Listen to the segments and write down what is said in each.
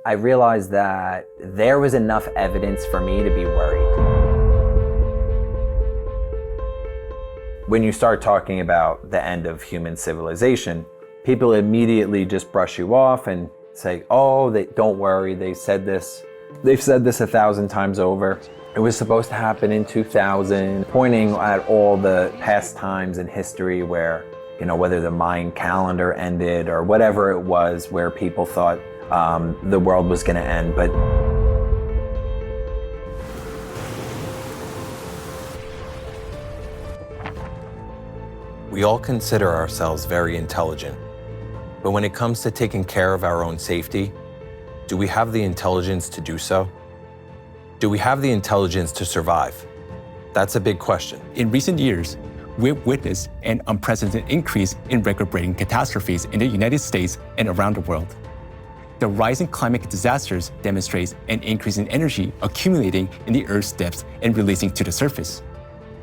I realized that there was enough evidence for me to be worried. When you start talking about the end of human civilization, people immediately just brush you off and say, oh, don't worry, they've said this 1,000 times over. It was supposed to happen in 2000, pointing at all the past times in history where, whether the Mayan calendar ended or whatever it was, where people thought the world was going to end. But we all consider ourselves very intelligent, but when it comes to taking care of our own safety, do we have the intelligence to do so? Do we have the intelligence to survive? That's a big question. In recent years, we've witnessed an unprecedented increase in record-breaking catastrophes in the United States and around the world. The rising climate disasters demonstrates an increase in energy accumulating in the Earth's depths and releasing to the surface.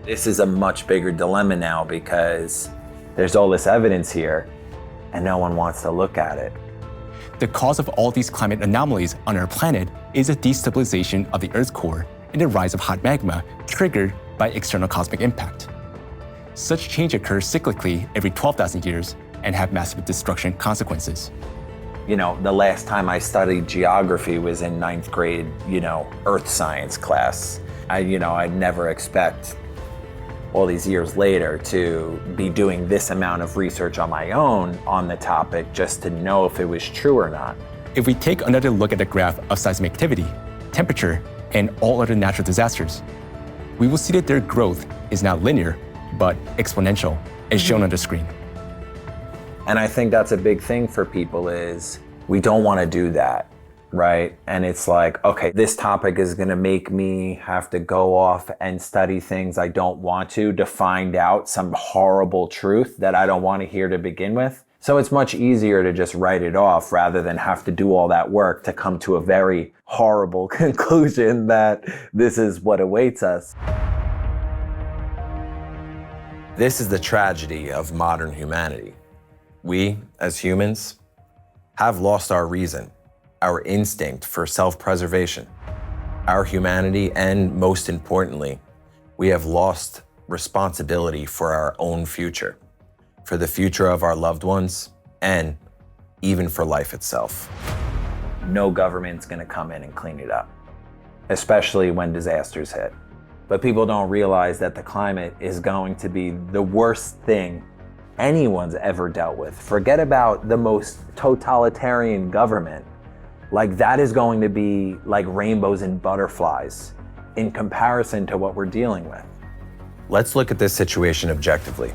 this is a much bigger dilemma now because there's all this evidence here and no one wants to look at it. The cause of all these climate anomalies on our planet is a destabilization of the Earth's core and the rise of hot magma triggered by external cosmic impact. Such change occurs cyclically every 12,000 years and have massive destruction consequences. You know, the last time I studied geography was in 9th grade, earth science class. I'd never expect all these years later to be doing this amount of research on my own on the topic just to know if it was true or not. If we take another look at the graph of seismic activity, temperature, and all other natural disasters, we will see that their growth is not linear, but exponential, as shown on the screen. And I think that's a big thing for people is we don't want to do that, right? And it's like, okay, this topic is going to make me have to go off and study things I don't want to find out some horrible truth that I don't want to hear to begin with. So it's much easier to just write it off rather than have to do all that work to come to a very horrible conclusion that this is what awaits us. This is the tragedy of modern humanity. We, as humans, have lost our reason, our instinct for self-preservation, our humanity, and most importantly, we have lost responsibility for our own future, for the future of our loved ones, and even for life itself. No government's going to come in and clean it up, especially when disasters hit. But people don't realize that the climate is going to be the worst thing anyone's ever dealt with. Forget about the most totalitarian government. Like that is going to be like rainbows and butterflies in comparison to what we're dealing with. Let's look at this situation objectively.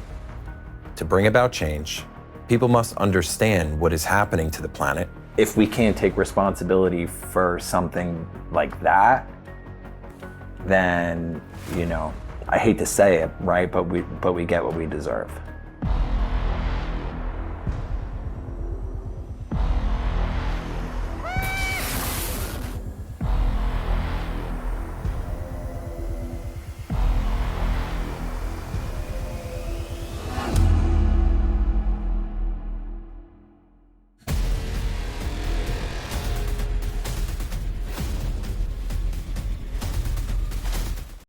To bring about change, people must understand what is happening to the planet. If we can't take responsibility for something like that, then, I hate to say it, right? But we get what we deserve.